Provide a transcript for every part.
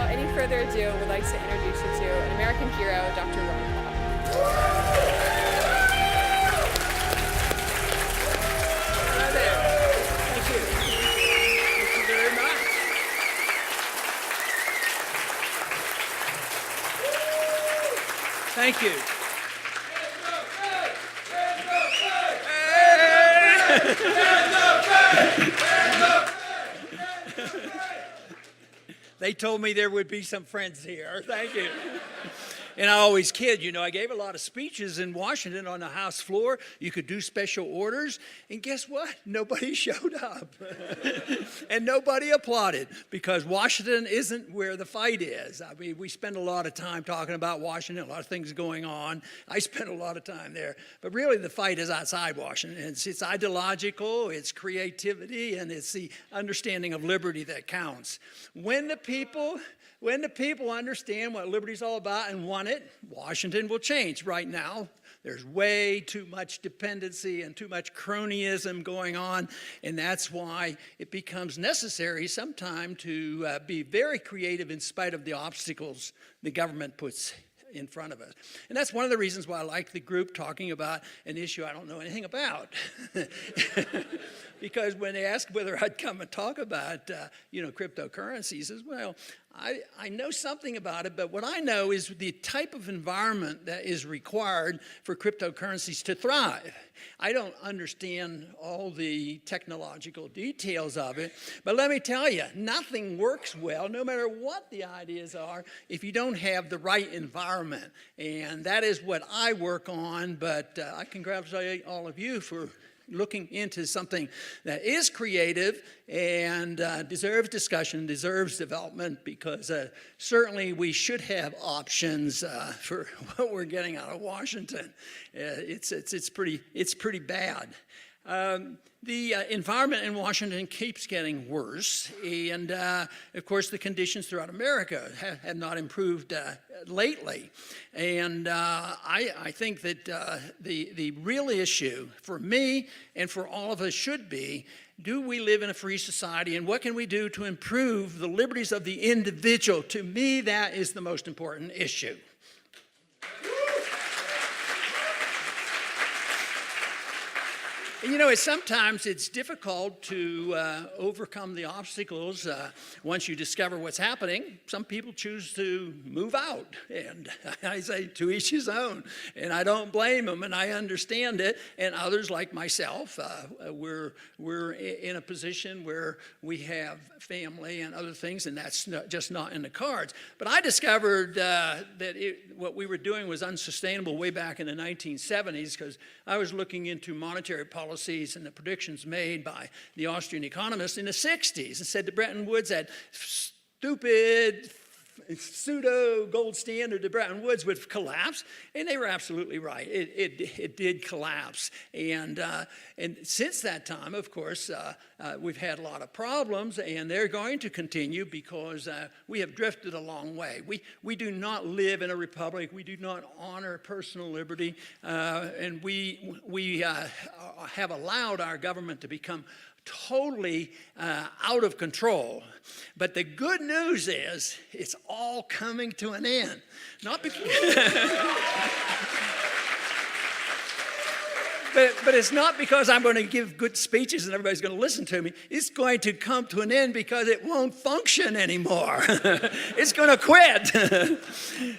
without any further ado, would like to introduce you to an American hero, Dr. Ron Paul. Hi there. Thank you. Thank you very much. Thank you. They told me there would be some friends here. Thank you. And I always kid, you know, I gave a lot of speeches in Washington on the House floor. You could do special orders. And guess what? Nobody showed up. And nobody applauded because Washington isn't where the fight is. I mean, we spend a lot of time talking about Washington, a lot of things going on. I spend a lot of time there. But really the fight is outside Washington. It's ideological, it's creativity, and it's the understanding of liberty that counts. When the people understand what liberty is all about and want it, Washington will change. Right now, there's way too much dependency and too much cronyism going on, and that's why it becomes necessary sometime to be very creative in spite of the obstacles the government puts in front of us. And that's one of the reasons why I like the group talking about an issue I don't know anything about. Because when they asked whether I'd come and talk about, cryptocurrencies, I says, well, I know something about it, but what I know is the type of environment that is required for cryptocurrencies to thrive. I don't understand all the technological details of it, but let me tell you, nothing works well, no matter what the ideas are, if you don't have the right environment. And that is what I work on, but I congratulate all of you for looking into something that is creative and deserves discussion, deserves development, because certainly we should have options for what we're getting out of Washington. It's pretty bad. The environment in Washington keeps getting worse, and of course the conditions throughout America have not improved lately. And I think that the real issue for me and for all of us should be, do we live in a free society, and what can we do to improve the liberties of the individual? To me, that is the most important issue. You know, sometimes it's difficult to overcome the obstacles once you discover what's happening. Some people choose to move out, and I say to each his own, and I don't blame them, and I understand it. And others, like myself, we're in a position where we have family and other things, and that's just not in the cards. But I discovered that what we were doing was unsustainable way back in the 1970s, because I was looking into monetary policies and the predictions made by the Austrian economists in the 60s, and said the Bretton Woods, that stupid pseudo gold standard to Bretton Woods would collapse, and they were absolutely right. It did collapse, and since that time, of course, we've had a lot of problems, and they're going to continue because we have drifted a long way. We do not live in a republic. We do not honor personal liberty, and we have allowed our government to become totally out of control. But the good news is it's all coming to an end. Not because But it's not because I'm going to give good speeches and everybody's going to listen to me. It's going to come to an end because it won't function anymore. It's going to quit.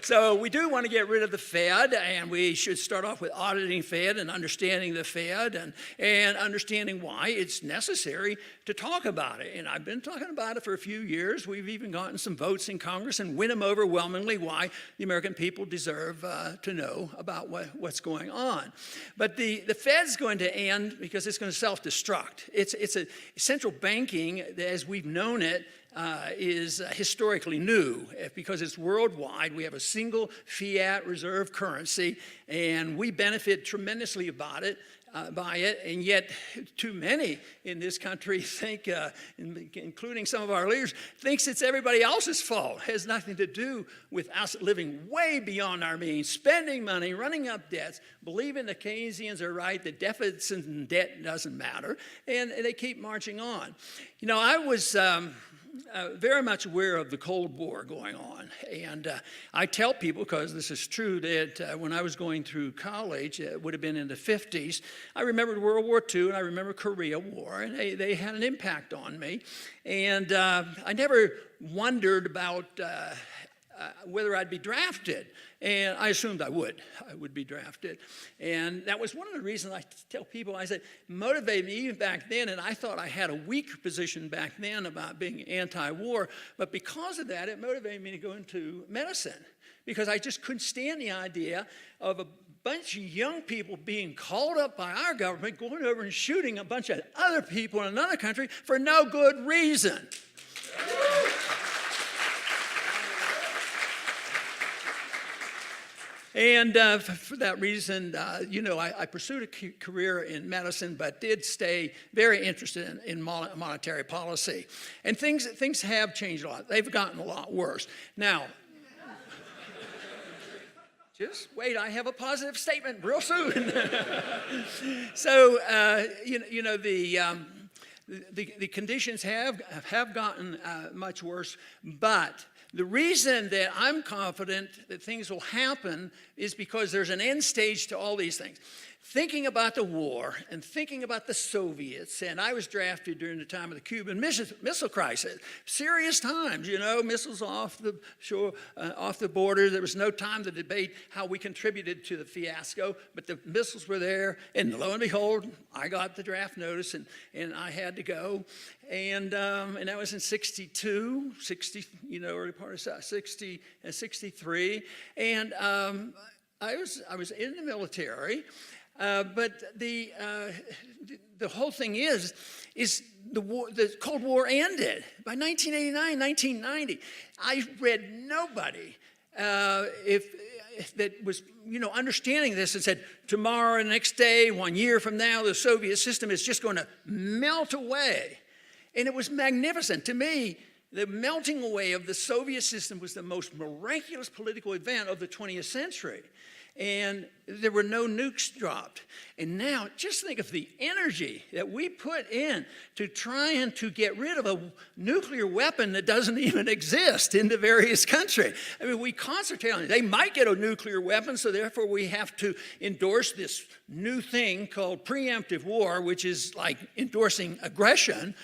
So we do want to get rid of the Fed, and we should start off with auditing Fed and understanding the Fed and understanding why it's necessary to talk about it. And I've been talking about it for a few years. We've even gotten some votes in Congress and win them overwhelmingly why the American people deserve to know about what's going on. But the Fed's going to end because it's going to self-destruct. It's a central banking, as we've known it, is historically new because it's worldwide. We have a single fiat reserve currency, and we benefit tremendously by it, and yet too many in this country think, including some of our leaders, thinks it's everybody else's fault. It has nothing to do with us living way beyond our means, spending money, running up debts, believing the Keynesians are right, that deficit and debt doesn't matter, and they keep marching on. You know, I was very much aware of the Cold War going on. And I tell people, because this is true, that when I was going through college, it would have been in the 50s, I remembered World War II and I remember Korea War, and they had an impact on me. And I never wondered about whether I'd be drafted. And I assumed I would be drafted. And that was one of the reasons I tell people, I said, motivated me even back then, and I thought I had a weaker position back then about being anti-war, but because of that, it motivated me to go into medicine, because I just couldn't stand the idea of a bunch of young people being called up by our government, going over and shooting a bunch of other people in another country for no good reason. And for that reason, I pursued a career in medicine, but did stay very interested in monetary policy. And things have changed a lot. They've gotten a lot worse. Now, just wait, I have a positive statement real soon. So, the conditions have gotten much worse, but the reason that I'm confident that things will happen is because there's an end stage to all these things. Thinking about the war and thinking about the Soviets, and I was drafted during the time of the Cuban Missile Crisis. Serious times, missiles off the shore, off the border. There was no time to debate how we contributed to the fiasco, but the missiles were there, and lo and behold, I got the draft notice, and I had to go. And that was in 62, early part of 60 and 63. And I was in the military. But the whole thing is the Cold War ended. By 1989, 1990, I read nobody if that was understanding this and said, tomorrow, the next day, 1 year from now, the Soviet system is just going to melt away. And it was magnificent. To me, the melting away of the Soviet system was the most miraculous political event of the 20th century. And there were no nukes dropped. And now, just think of the energy that we put in to trying to get rid of a nuclear weapon that doesn't even exist in the various countries. I mean, we concentrate on it. They might get a nuclear weapon, so therefore we have to endorse this new thing called preemptive war, which is like endorsing aggression,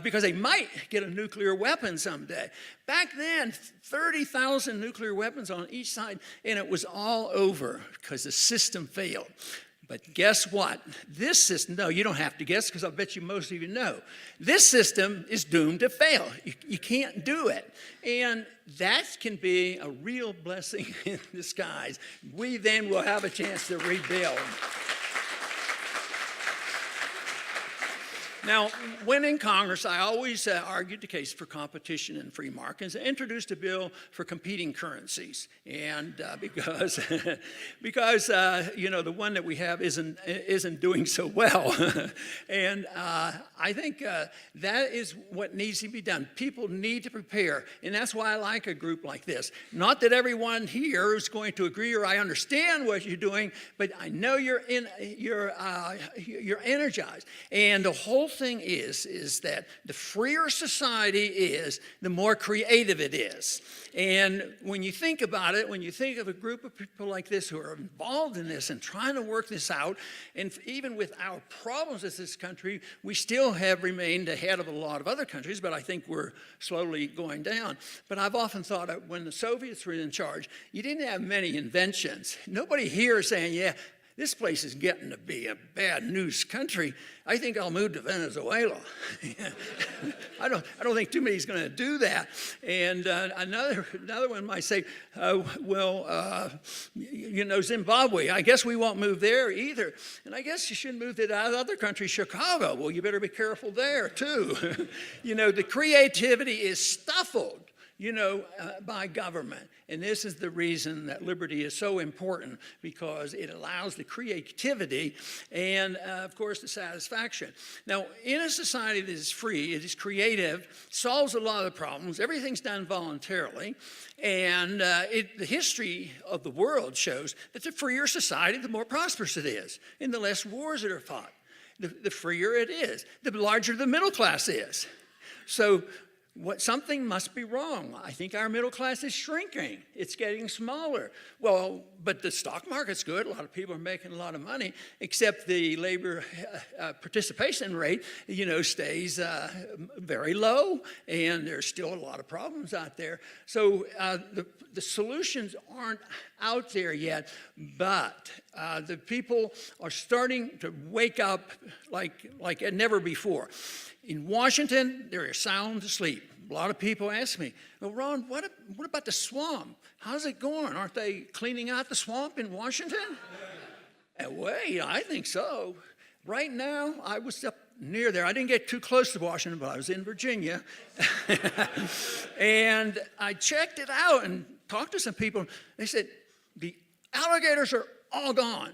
because they might get a nuclear weapon someday. Back then, 30,000 nuclear weapons on each side, and it was all over because the system failed. But guess what? This system, no, you don't have to guess, because I bet you most of you know. This system is doomed to fail. You can't do it. And that can be a real blessing in disguise. We then will have a chance to rebuild. Now, when in Congress, I always argued the case for competition and free markets and introduced a bill for competing currencies. And because the one that we have isn't doing so well. And I think that is what needs to be done. People need to prepare. And that's why I like a group like this. Not that everyone here is going to agree or I understand what you're doing, but I know you're energized. And the whole thing is that the freer society is, the more creative it is. And when you think about it, when you think of a group of people like this who are involved in this and trying to work this out, and even with our problems as this country, we still have remained ahead of a lot of other countries, but I think we're slowly going down. But I've often thought that when the Soviets were in charge, you didn't have many inventions. Nobody here is saying, yeah, this place is getting to be a bad news country. I think I'll move to Venezuela. I don't think too many's going to do that. And another one might say, Zimbabwe. I guess we won't move there either. And I guess you shouldn't move to that other country, Chicago. Well, you better be careful there too. The creativity is stifled by government. And this is the reason that liberty is so important, because it allows the creativity and, of course, the satisfaction. Now, in a society that is free, it is creative, solves a lot of problems, everything's done voluntarily, and the history of the world shows that the freer society, the more prosperous it is, and the less wars that are fought. The freer it is, the larger the middle class is. So Something must be wrong. I think our middle class is shrinking. It's getting smaller. Well, but the stock market's good. A lot of people are making a lot of money, except the labor participation rate, stays very low, and there's still a lot of problems out there. So the solutions aren't out there yet, but the people are starting to wake up like never before. In Washington, they're sound asleep. A lot of people ask me, well, Ron, what about the swamp? How's it going? Aren't they cleaning out the swamp in Washington? Wait, I think so. Right now, I was up near there. I didn't get too close to Washington, but I was in Virginia. And I checked it out and talked to some people. They said, the alligators are all gone.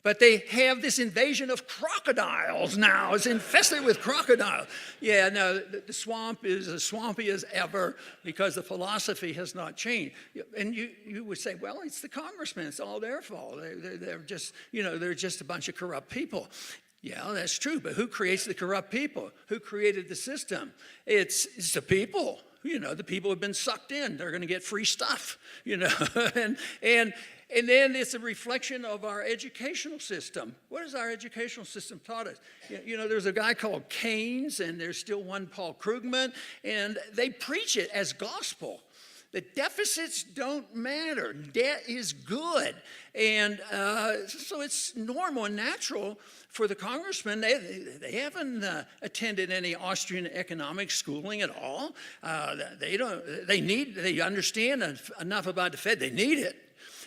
But they have this invasion of crocodiles now. It's infested with crocodiles. Yeah, no, the swamp is as swampy as ever because the philosophy has not changed. And you would say, well, it's the congressmen. It's all their fault. They're just, they're just a bunch of corrupt people. Yeah, that's true. But who creates the corrupt people? Who created the system? It's the people. The people have been sucked in. They're going to get free stuff, And then it's a reflection of our educational system. What has our educational system taught us? There's a guy called Keynes, and there's still one, Paul Krugman, and they preach it as gospel. The deficits don't matter. Debt is good. And so it's normal and natural for the congressmen. They haven't attended any Austrian economic schooling at all. They understand enough about the Fed. They need it.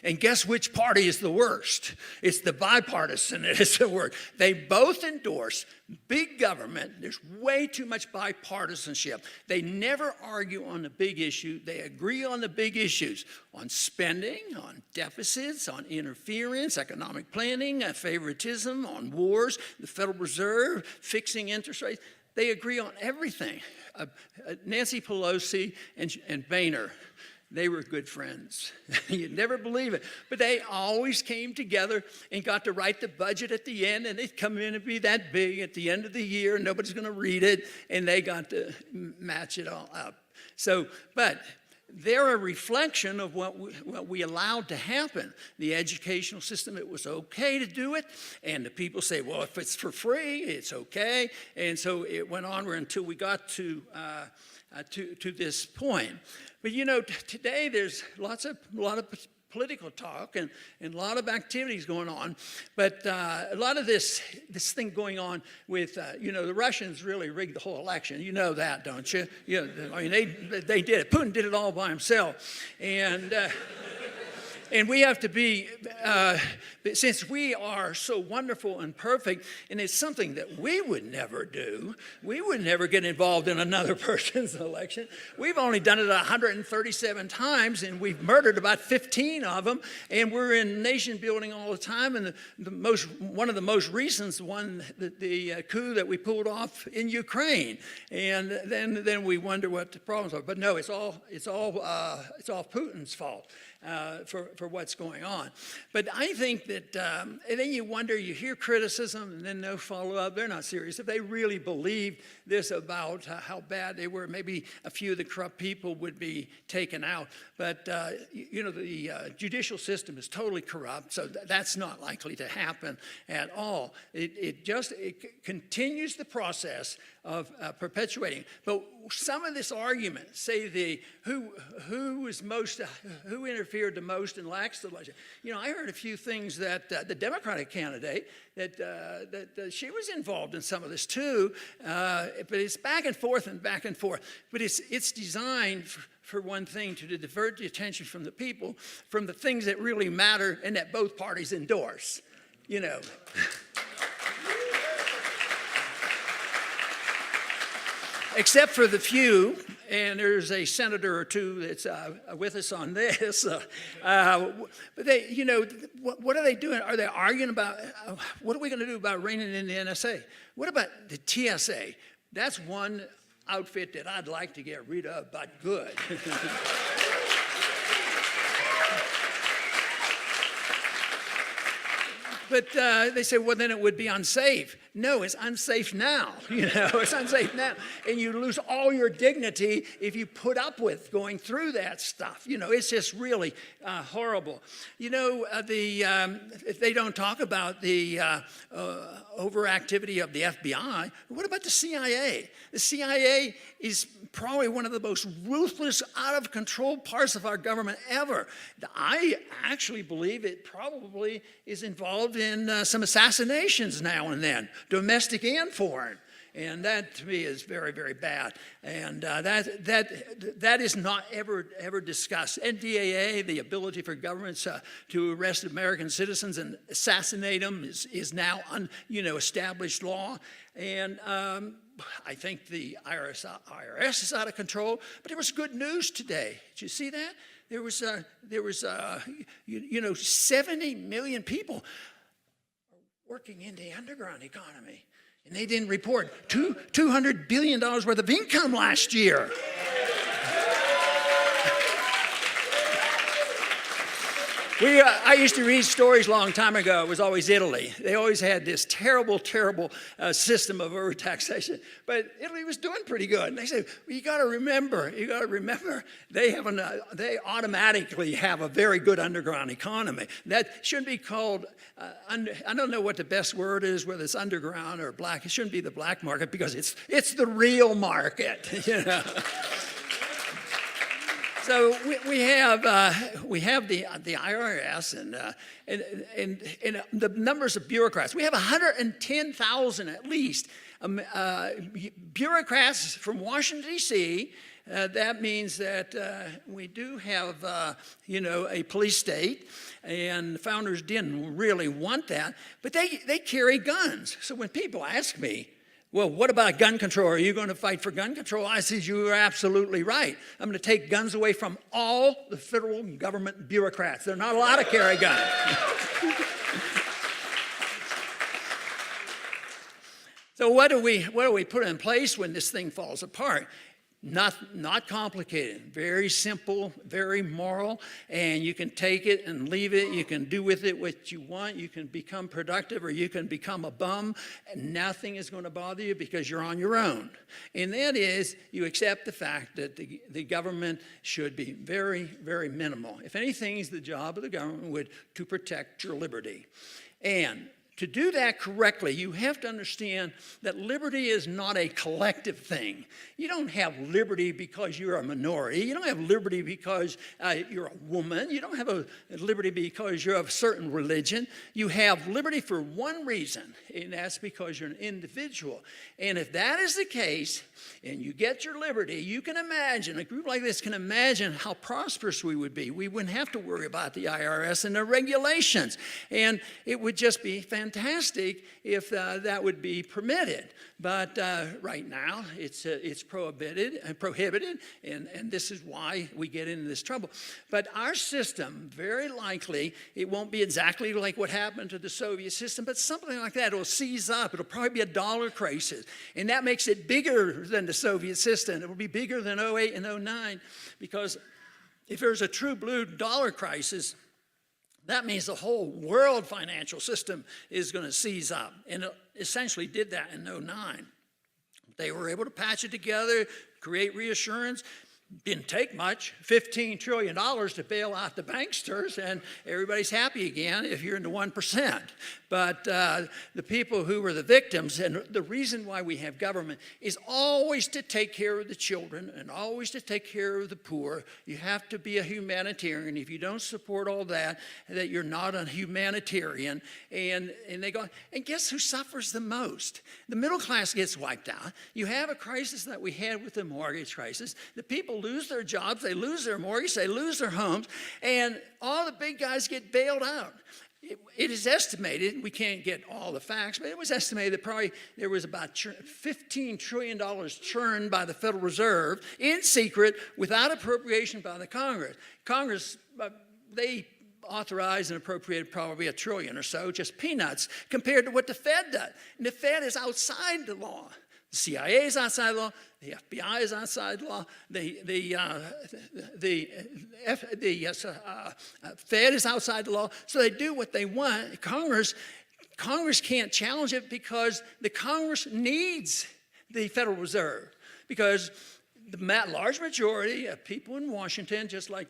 And guess which party is the worst? It's the bipartisan. It is the worst. They both endorse big government. There's way too much bipartisanship. They never argue on the big issue. They agree on the big issues, on spending, on deficits, on interference, economic planning, favoritism, on wars, the Federal Reserve, fixing interest rates. They agree on everything. Nancy Pelosi and Boehner, they were good friends. You'd never believe it. But they always came together and got to write the budget at the end, and it'd come in and be that big at the end of the year, and nobody's going to read it, and they got to match it all up. So, but they're a reflection of what we allowed to happen. The educational system, it was okay to do it, and the people say, well, if it's for free, it's okay. And so it went on until we got to this point. But today there's a lot of political talk and a lot of activities going on. But a lot of this thing going on with, the Russians really rigged the whole election. You know that, don't you? They did it. Putin did it all by himself. And we have to be, since we are so wonderful and perfect, and it's something that we would never do. We would never get involved in another person's election. We've only done it 137 times, and we've murdered about 15 of them, and we're in nation building all the time. And one of the most recent one, the coup that we pulled off in Ukraine. And then we wonder what the problems are. But no, it's all Putin's fault. For what's going on. But I think that, and then you wonder, you hear criticism and then no follow-up. They're not serious. If they really believed this about how bad they were, maybe a few of the corrupt people would be taken out. But, the judicial system is totally corrupt, so that's not likely to happen at all. It continues the process of perpetuating. But some of this argument, say who interfered the most and lacks the election. I heard a few things that the Democratic candidate that she was involved in some of this too. But it's back and forth and back and forth. But it's designed for one thing, to divert the attention from the people from the things that really matter and that both parties endorse. Except for the few, and there's a senator or two that's with us on this. But they, what are they doing? Are they arguing about what are we going to do about reining in the NSA? What about the TSA? That's one outfit that I'd like to get rid of, but good. But they say, well, then it would be unsafe. No, it's unsafe now. It's unsafe now. And you lose all your dignity if you put up with going through that stuff. It's just really horrible. If they don't talk about the overactivity of the FBI, what about the CIA? The CIA is probably one of the most ruthless, out of control parts of our government ever. I actually believe it probably is involved in some assassinations now and then, domestic and foreign. And that, to me, is very, very bad. And that is not ever discussed. NDAA, the ability for governments to arrest American citizens and assassinate them, is now established law. And I think the IRS is out of control. But there was good news today. Did you see that? There was 70 million people working in the underground economy. And they didn't report $200 billion worth of income last year. I used to read stories a long time ago. It was always Italy. They always had this terrible, terrible system of overtaxation. But Italy was doing pretty good. And they said, well, you got to remember, they automatically have a very good underground economy. That shouldn't be called, I don't know what the best word is, whether it's underground or black. It shouldn't be the black market because it's the real market, So we have the IRS and the numbers of bureaucrats. We have 110,000 at least bureaucrats from Washington D.C. That means that we do have a police state, and the founders didn't really want that, but they carry guns. So when people ask me, well, what about gun control? Are you going to fight for gun control? I said, you are absolutely right. I'm going to take guns away from all the federal government bureaucrats. They're not allowed to carry guns. So what do we put in place when this thing falls apart? Not complicated, very simple, very moral, and you can take it and leave it. You can do with it what you want. You can become productive or you can become a bum, and nothing is going to bother you because you're on your own. And that is, you accept the fact that the government should be very, very minimal. If anything, is the job of the government to protect your liberty. And to do that correctly, you have to understand that liberty is not a collective thing. You don't have liberty because you're a minority. You don't have liberty because you're a woman. You don't have a liberty because you're of a certain religion. You have liberty for one reason, and that's because you're an individual. And if that is the case, and you get your liberty, you can imagine, a group like this can imagine how prosperous we would be. We wouldn't have to worry about the IRS and the regulations. And it would just be fantastic if that would be permitted. But right now, it's prohibited, and this is why we get into this trouble. But our system, very likely, it won't be exactly like what happened to the Soviet system, but something like that. It'll seize up. It'll probably be a dollar crisis. And that makes it bigger than the Soviet system. It will be bigger than 08 and 09, because if there's a true blue dollar crisis, that means the whole world financial system is going to seize up. And it essentially did that in 09. They were able to patch it together, create reassurance. Didn't take much, $15 trillion to bail out the banksters, and everybody's happy again if you're in the 1%. But the people who were the victims, and the reason why we have government is always to take care of the children and always to take care of the poor. You have to be a humanitarian. If you don't support all that you're not a humanitarian. And they go, and guess who suffers the most? The middle class gets wiped out. You have a crisis that we had with the mortgage crisis. The people lose their jobs, they lose their mortgage, they lose their homes, and all the big guys get bailed out. It is estimated, we can't get all the facts, but it was estimated that probably there was about $15 trillion churned by the Federal Reserve in secret without appropriation by the Congress. Congress, they authorized and appropriated probably $1 trillion or so, just peanuts, compared to what the Fed does. And the Fed is outside the law. The CIA is outside the law. The FBI is outside the law. The Fed is outside the law. So they do what they want. Congress Congress can't challenge it because the Congress needs the Federal Reserve, because the large majority of people in Washington, just like,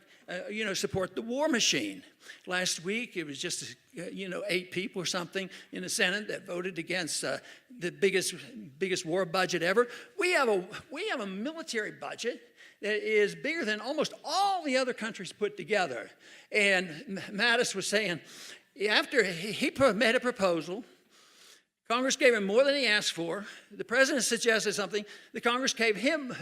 support the war machine. Last week, it was just, 8 people or something in the Senate that voted against the biggest war budget ever. We have a military budget that is bigger than almost all the other countries put together. And Mattis was saying, after he made a proposal, Congress gave him more than he asked for. The president suggested something. The Congress gave him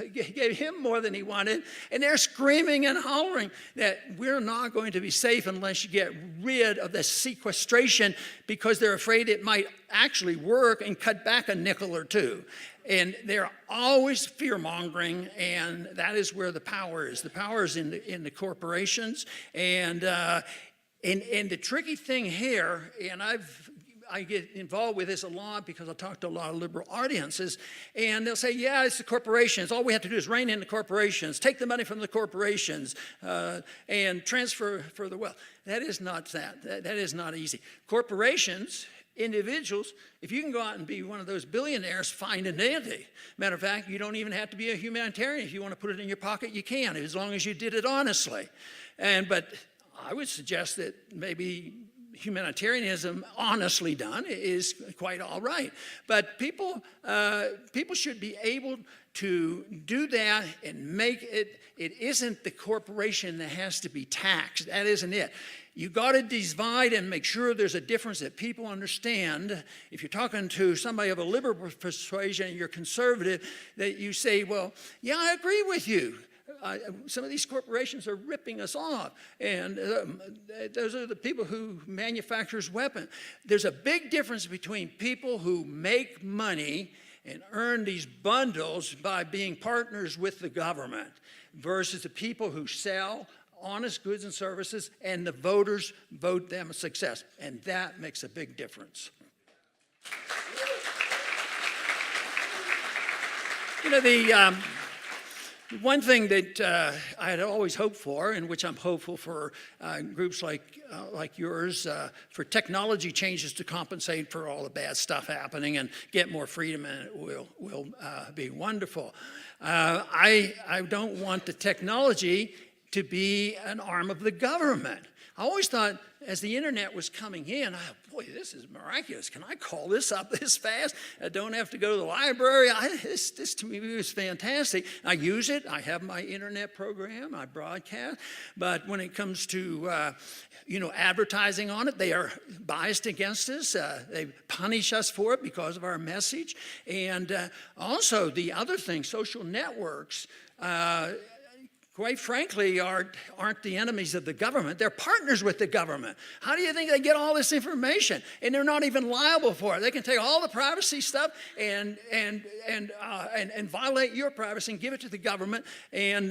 more than he wanted. And they're screaming and hollering that we're not going to be safe unless you get rid of the sequestration, because they're afraid it might actually work and cut back a nickel or two. And they're always fear-mongering, and that is where the power is. The power is in the corporations. And the tricky thing here, and I get involved with this a lot because I talk to a lot of liberal audiences, and they'll say, yeah, it's the corporations. All we have to do is rein in the corporations, take the money from the corporations, and transfer for the wealth. That is not that. That is not easy. Corporations, individuals, if you can go out and be one of those billionaires, fine and dandy. Matter of fact, you don't even have to be a humanitarian. If you want to put it in your pocket, you can, as long as you did it honestly. But I would suggest that maybe humanitarianism, honestly done, is quite all right. But people should be able to do that and make it. It isn't the corporation that has to be taxed. That isn't it. You got to divide and make sure there's a difference that people understand. If you're talking to somebody of a liberal persuasion and you're conservative, that you say, well, yeah, I agree with you. Some of these corporations are ripping us off, and those are the people who manufactures weapons. There's a big difference between people who make money and earn these bundles by being partners with the government versus the people who sell honest goods and services, and the voters vote them a success, and that makes a big difference. One thing that I had always hoped for, and which I'm hopeful for groups like yours, for technology changes to compensate for all the bad stuff happening and get more freedom, and it will be wonderful. I don't want the technology to be an arm of the government. I always thought, as the internet was coming in, boy, this is miraculous. Can I call this up this fast? I don't have to go to the library. This to me was fantastic. I use it. I have my internet program. I broadcast. But when it comes to advertising on it, they are biased against us. They punish us for it because of our message. And also the other thing, social networks, quite frankly, aren't the enemies of the government. They're partners with the government. How do you think they get all this information? And they're not even liable for it. They can take all the privacy stuff and violate your privacy and give it to the government, and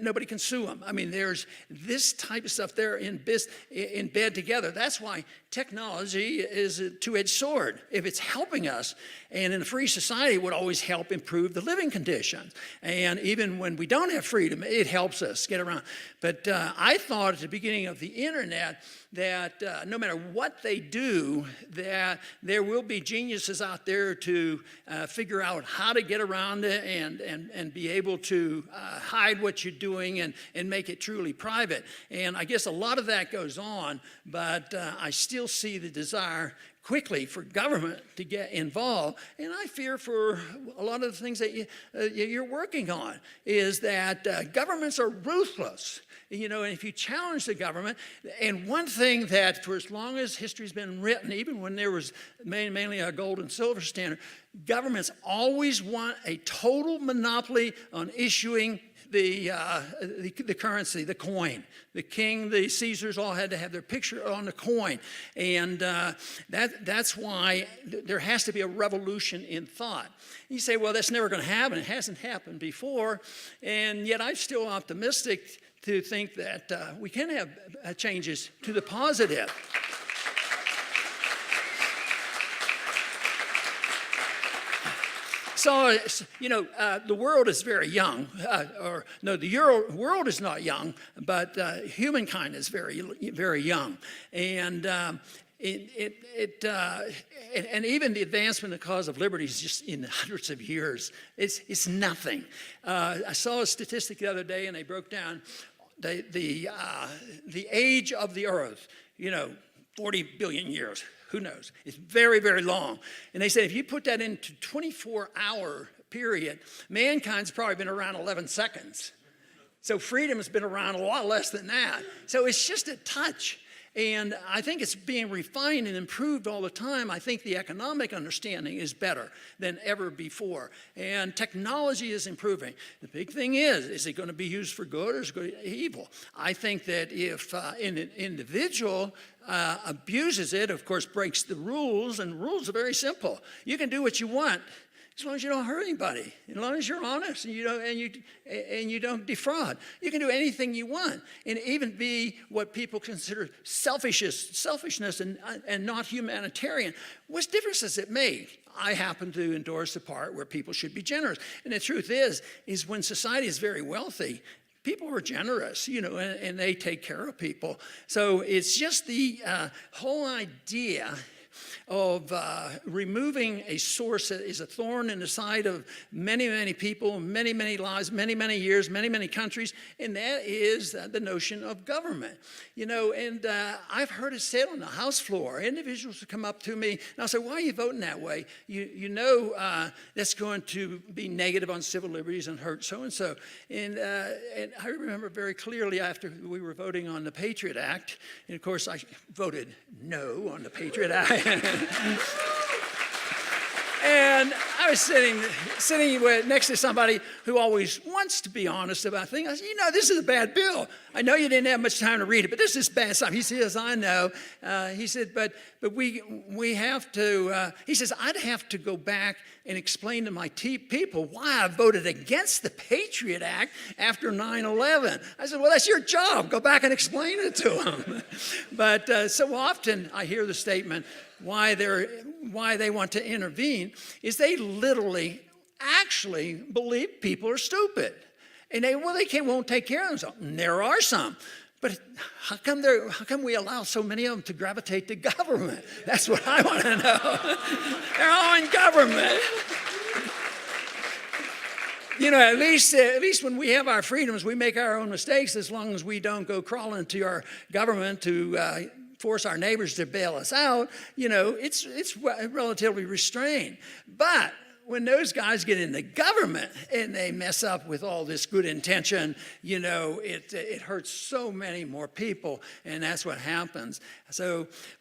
nobody can sue them. I mean, there's this type of stuff there in bed together. That's why technology is a two-edged sword. If it's helping us, and in a free society, it would always help improve the living conditions. And even when we don't have freedom, it helps us get around. But I thought at the beginning of the internet that no matter what they do, that there will be geniuses out there to figure out how to get around it and be able to hide what you're doing and make it truly private. And I guess a lot of that goes on, but I still see the desire quickly for government to get involved. And I fear for a lot of the things that you're working on is that governments are ruthless. And if you challenge the government, and one thing that for as long as history's been written, even when there was mainly a gold and silver standard, governments always want a total monopoly on issuing the currency, the coin. The king, the Caesars all had to have their picture on the coin. And that's why there has to be a revolution in thought. You say, well, that's never going to happen. It hasn't happened before. And yet I'm still optimistic to think that we can have changes to the positive. So, the world is very young. The world is not young, but humankind is very, very young. And And even the advancement of the cause of liberty is just in hundreds of years. It's nothing. I saw a statistic the other day, and they broke down the age of the earth, 40 billion years. Who knows? It's very, very long. And they said if you put that into 24-hour period, mankind's probably been around 11 seconds. So freedom has been around a lot less than that. So it's just a touch. And I think it's being refined and improved all the time. I think the economic understanding is better than ever before. And technology is improving. The big thing is it going to be used for good or is it going to be evil? I think that if an individual abuses it, of course, breaks the rules, and rules are very simple. You can do what you want as long as you don't hurt anybody, as long as you're honest and you don't defraud. You can do anything you want and even be what people consider selfishness and not humanitarian. What difference does it make? I happen to endorse the part where people should be generous. And the truth is when society is very wealthy, people are generous, and they take care of people. So it's just the whole idea of removing a source that is a thorn in the side of many, many people, many, many lives, many, many years, many, many countries, and that is the notion of government. And I've heard it said on the House floor. Individuals will come up to me, and I'll say, why are you voting that way? That's going to be negative on civil liberties and hurt so-and-so. And I remember very clearly after we were voting on the Patriot Act, and of course I voted no on the Patriot Act. And I was sitting next to somebody who always wants to be honest about things. I said, this is a bad bill. I know you didn't have much time to read it, but this is bad stuff. He says, I know. He said, but we have to, he says, I'd have to go back and explain to my people why I voted against the Patriot Act after 9/11. I said, well, that's your job. Go back and explain it to them. But so often I hear the statement, why they want to intervene is they literally actually believe people are stupid. And they won't take care of themselves. And there are some. But how come we allow so many of them to gravitate to government? That's what I want to know. They're all in government. At least when we have our freedoms, we make our own mistakes as long as we don't go crawling to our government to force our neighbors to bail us out. It's relatively restrained. But when those guys get in the government and they mess up with all this good intention, it hurts so many more people, and that's what happens.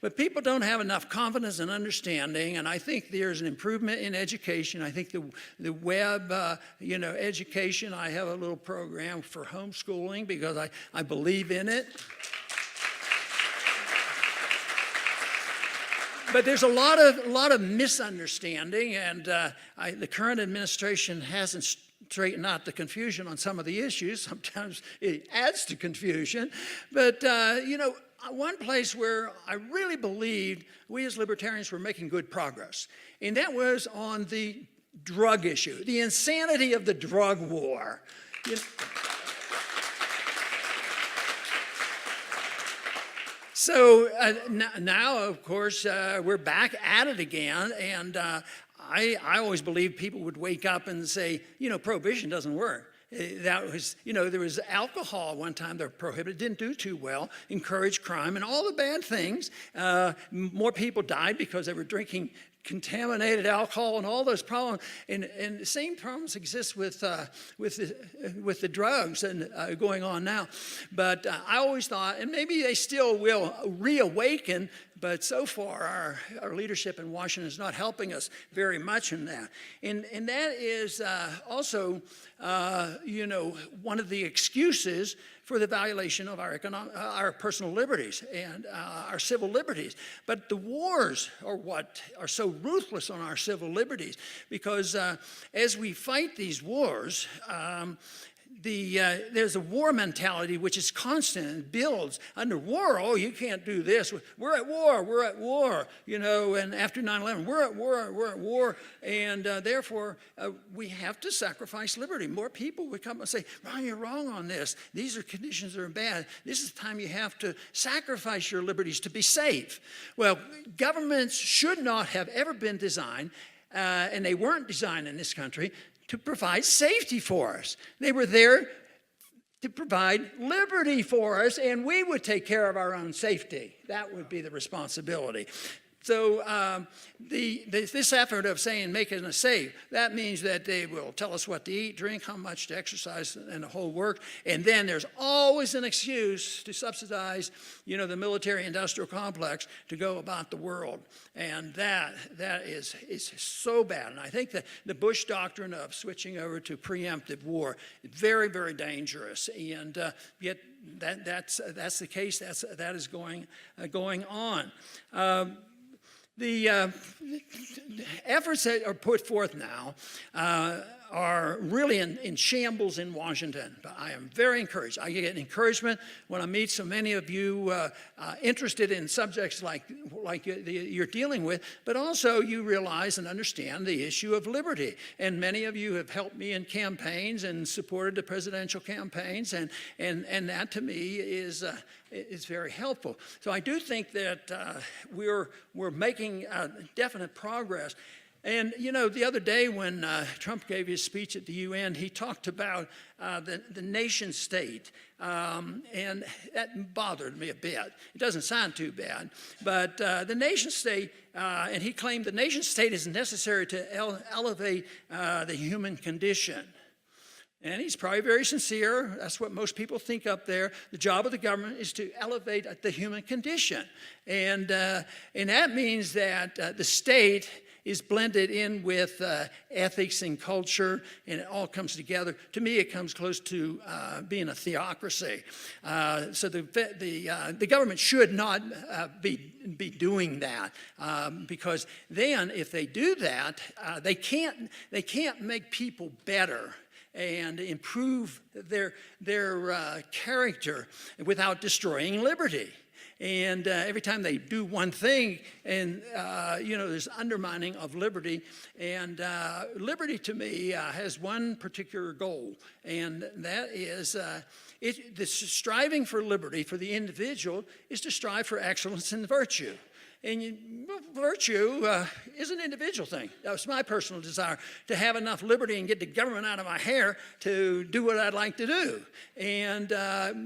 But people don't have enough confidence and understanding, and I think there's an improvement in education. I think the web, education, I have a little program for homeschooling because I believe in it. But there's a lot of misunderstanding, and the current administration hasn't straightened out the confusion on some of the issues. Sometimes it adds to confusion. But, one place where I really believed we as libertarians were making good progress, and that was on the drug issue, the insanity of the drug war. So now, of course, we're back at it again, and I always believed people would wake up and say, prohibition doesn't work. That was, there was alcohol one time that prohibited, didn't do too well, encouraged crime and all the bad things. More people died because they were drinking contaminated alcohol and all those problems. And the same problems exist with the drugs and going on now. But I always thought, and maybe they still will reawaken, but so far our leadership in Washington is not helping us very much in that. And that is also, one of the excuses for the violation of our personal liberties and our civil liberties. But the wars are what are so ruthless on our civil liberties, because as we fight these wars, there's a war mentality which is constant and builds. Under war, oh, you can't do this. We're at war, you know, and after 9/11, we're at war, and therefore we have to sacrifice liberty. More people would come and say, Ron, you're wrong on this. These are conditions that are bad. This is the time you have to sacrifice your liberties to be safe. Well, governments should not have ever been designed, and they weren't designed in this country, to provide safety for us. They were there to provide liberty for us, and we would take care of our own safety. That would be the responsibility. So this effort of saying making us safe, that means that they will tell us what to eat, drink, how much to exercise, and the whole work. And then there's always an excuse to subsidize, you know, the military-industrial complex to go about the world. And that is so bad. And I think that the Bush doctrine of switching over to preemptive war is very, very dangerous. And yet that's the case. That is going on. The efforts that are put forth now are really in shambles in Washington. But I am very encouraged. I get encouragement when I meet so many of you interested in subjects like you're dealing with, but also you realize and understand the issue of liberty. And many of you have helped me in campaigns and supported the presidential campaigns, and that to me is very helpful. So I do think that we're making definite progress. And, you know, the other day when Trump gave his speech at the UN, he talked about the nation state, and that bothered me a bit. It doesn't sound too bad, but the nation state, and he claimed the nation state is necessary to elevate the human condition. And he's probably very sincere. That's what most people think up there. The job of the government is to elevate the human condition. And that means that the state is blended in with ethics and culture, and it all comes together. To me, it comes close to being a theocracy. So the government should not be doing that, because then, if they do that, they can't make people better and improve their character without destroying liberty. And every time they do one thing, and you know, there's undermining of liberty. And liberty, to me, has one particular goal, and that is the striving for liberty for the individual is to strive for excellence and virtue. And virtue is an individual thing. That's my personal desire, to have enough liberty and get the government out of my hair to do what I'd like to do. And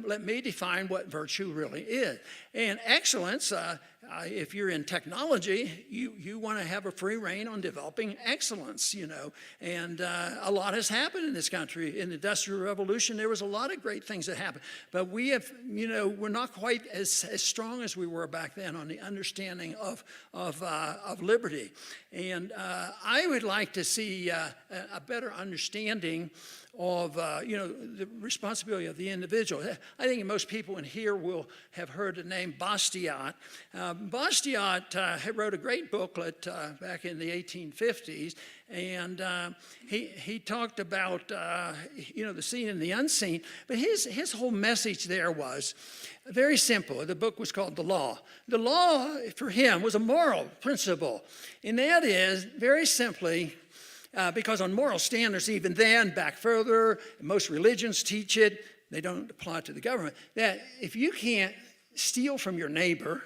let me define what virtue really is. And excellence, if you're in technology, you want to have a free rein on developing excellence, you know. And a lot has happened in this country. In the Industrial Revolution, there was a lot of great things that happened. But we have, you know, we're not quite as strong as we were back then on the understanding of liberty. And I would like to see a better understanding of you know, the responsibility of the individual. I think most people in here will have heard the name Bastiat. Bastiat wrote a great booklet back in the 1850s, and he talked about you know, the seen and the unseen. But his whole message there was very simple. The book was called The Law. The law for him was a moral principle, and that is very simply. Because on moral standards, even then, back further, most religions teach it, they don't apply it to the government, that if you can't steal from your neighbor,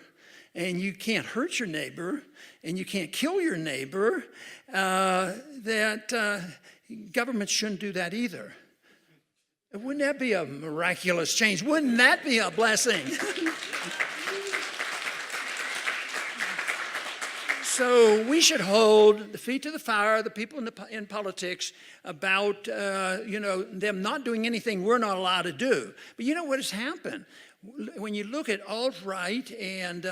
and you can't hurt your neighbor, and you can't kill your neighbor, that government shouldn't do that either. Wouldn't that be a miraculous change? Wouldn't that be a blessing? So we should hold the feet to the fire, the people in politics, about you know, them not doing anything we're not allowed to do. But you know what has happened? When you look at alt-right and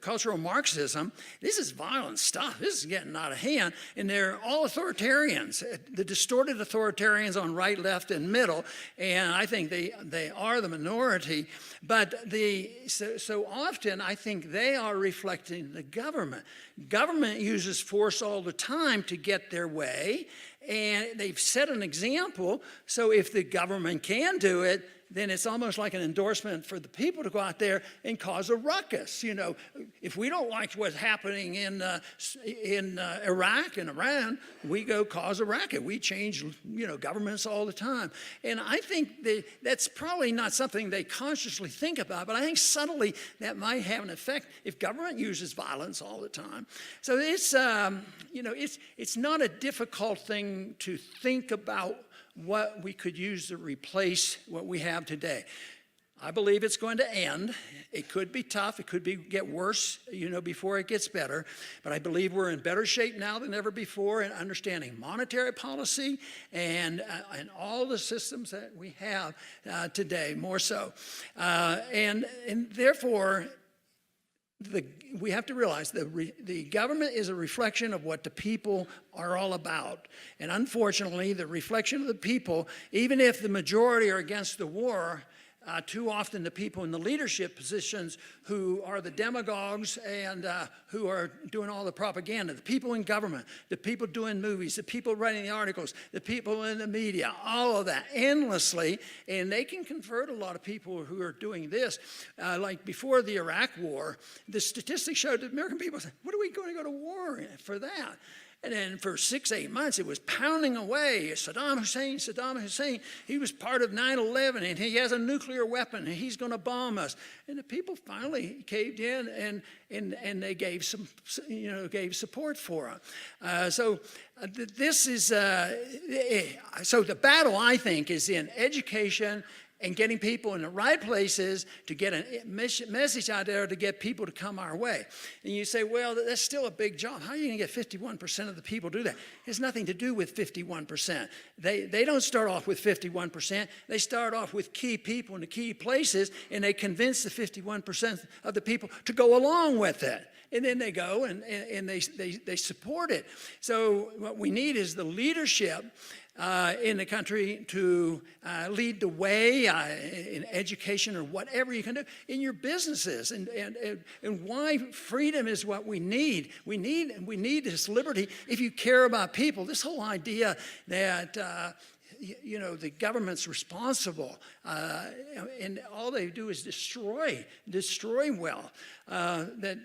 cultural Marxism, this is violent stuff. This is getting out of hand, and they're all authoritarians, the distorted authoritarians on right, left, and middle, and I think they are the minority. But so often, I think they are reflecting the government. Government uses force all the time to get their way, and they've set an example. So if the government can do it, then it's almost like an endorsement for the people to go out there and cause a ruckus. You know, if we don't like what's happening in Iraq and Iran, we go cause a racket. We change, governments all the time. And I think that's probably not something they consciously think about, but I think subtly that might have an effect if government uses violence all the time. So it's not a difficult thing to think about what we could use to replace what we have today. I believe it's going to end. It could be tough. It could get worse, before it gets better. But I believe we're in better shape now than ever before in understanding monetary policy and all the systems that we have today, more so. And therefore, we have to realize the government is a reflection of what the people are all about. And unfortunately, the reflection of the people, even if the majority are against the war, too often the people in the leadership positions who are the demagogues and who are doing all the propaganda, the people in government, the people doing movies, the people writing the articles, the people in the media, all of that endlessly. And they can convert a lot of people who are doing this. Like before the Iraq war, the statistics showed that American people said, what are we going to go to war for that? And then for 6-8 months, it was pounding away. Saddam Hussein, he was part of 9/11, and he has a nuclear weapon, and he's going to bomb us. And the people finally caved in, and they gave gave support for him. So the battle, I think, is in education and getting people in the right places to get a message out there to get people to come our way. And you say, well, that's still a big job. How are you going to get 51% of the people to do that? It has nothing to do with 51%. They don't start off with 51%. They start off with key people in the key places, and they convince the 51% of the people to go along with it. And then they go and they support it. So what we need is the leadership in the country to lead the way in education or whatever you can do in your businesses, and why freedom is what we need. We need this liberty. If you care about people, this whole idea that the government's responsible, and all they do is destroy wealth. That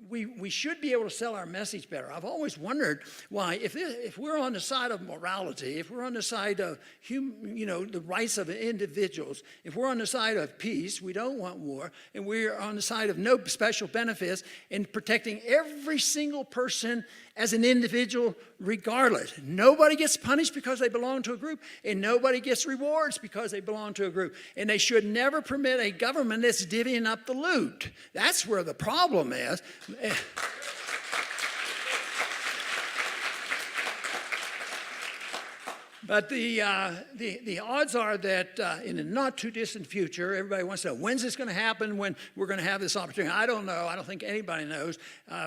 we should be able to sell our message better. I've always wondered why, if we're on the side of morality, if we're on the side of the rights of individuals, if we're on the side of peace, we don't want war, and we're on the side of no special benefits and protecting every single person as an individual regardless. Nobody gets punished because they belong to a group, and nobody gets rewards because they belong to a group. And they should never permit a government that's divvying up the loot. That's where the problem is. But the odds are that in the not too distant future, everybody wants to know, when's this going to happen, when we're going to have this opportunity? I don't know. I don't think anybody knows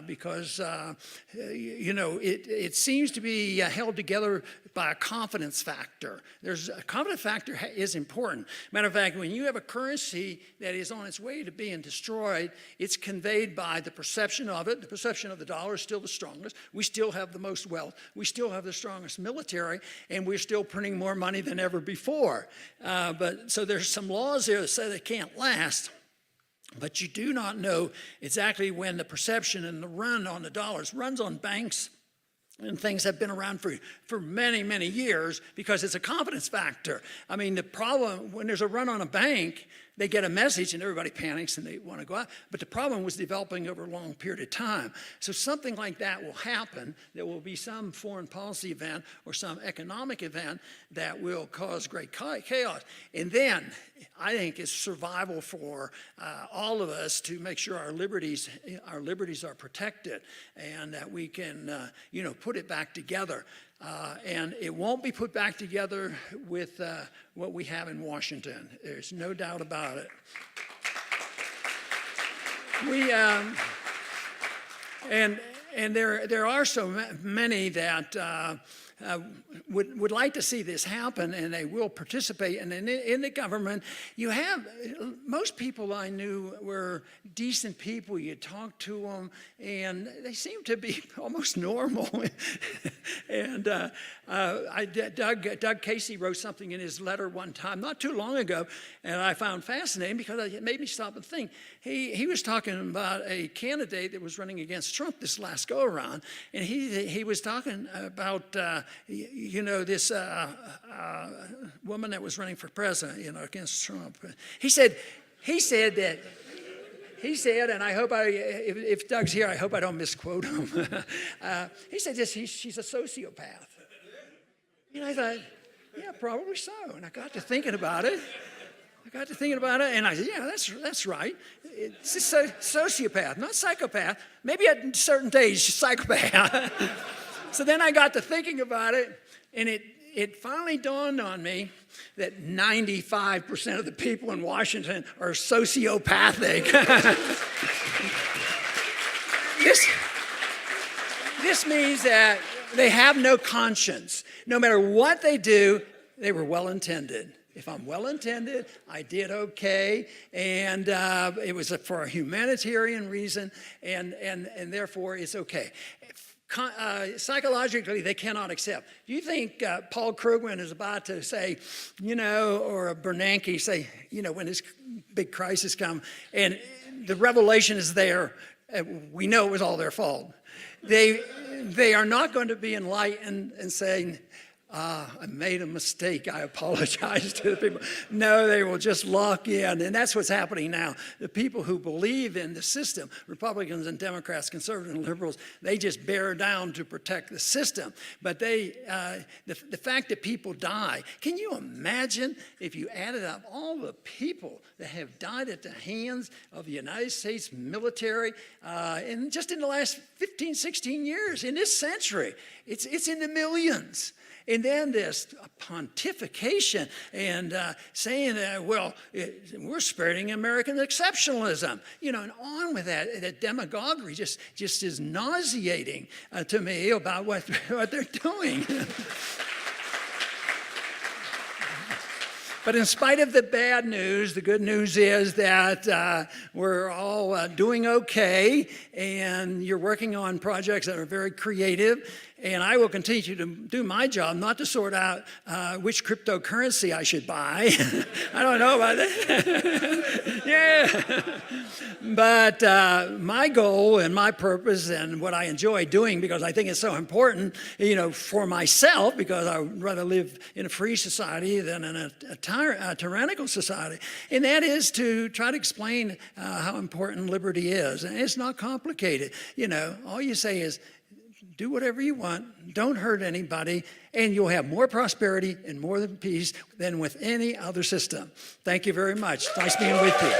because, it seems to be held together by a confidence factor. A confidence factor is important. Matter of fact, when you have a currency that is on its way to being destroyed, it's conveyed by the perception of it. The perception of the dollar is still the strongest. We still have the most wealth. We still have the strongest military, and we're still printing more money than ever before. So there's some laws there that say they can't last. But you do not know exactly when the perception and the run on the dollars runs on banks. And things have been around for many, many years because it's a confidence factor. I mean, the problem, when there's a run on a bank, they get a message and everybody panics and they want to go out. But the problem was developing over a long period of time. So something like that will happen. There will be some foreign policy event or some economic event that will cause great chaos. And then I think it's survival for all of us to make sure our liberties are protected and that we can, put it back together. And it won't be put back together with what we have in Washington. There's no doubt about it. And there are so many that would like to see this happen, and they will participate. And in the government, you have, most people I knew were decent people. You talk to them, and they seem to be almost normal. And Doug Casey wrote something in his letter one time, not too long ago, and I found fascinating because it made me stop and think. He was talking about a candidate that was running against Trump this last go-around, and he was talking about, this woman that was running for president, against Trump. He said, and I hope if Doug's here, I hope I don't misquote him. He said this, she's a sociopath. I thought, yeah, probably so. And I got to thinking about it. And I said, yeah, that's right. It's a sociopath, not psychopath. Maybe at certain days, she's psychopath. So then I got to thinking about it, and it finally dawned on me that 95% of the people in Washington are sociopathic. This means that they have no conscience. No matter what they do, they were well-intended. If I'm well-intended, I did okay, and it was for a humanitarian reason, and therefore it's okay. Psychologically, they cannot accept. Do you think Paul Krugman is about to say, or Bernanke say, when this big crisis comes, and the revelation is there, we know it was all their fault. They are not going to be enlightened and saying, I made a mistake, I apologize to the people. No, they will just lock in, and that's what's happening now. The people who believe in the system, Republicans and Democrats, conservatives and liberals, they just bear down to protect the system. But the fact that people die, can you imagine if you added up all the people that have died at the hands of the United States military, and just in the last 15, 16 years, in this century, it's in the millions. And then this pontification and saying that, we're spreading American exceptionalism, and on with that. That demagoguery just is nauseating to me about what they're doing. But in spite of the bad news, the good news is that we're all doing okay, and you're working on projects that are very creative. And I will continue to do my job, not to sort out which cryptocurrency I should buy. I don't know about that. Yeah. But my goal and my purpose and what I enjoy doing, because I think it's so important, for myself, because I would rather live in a free society than in a tyrannical society. And that is to try to explain how important liberty is. And it's not complicated. All you say is, do whatever you want, don't hurt anybody, and you'll have more prosperity and more peace than with any other system. Thank you very much. Nice being with you.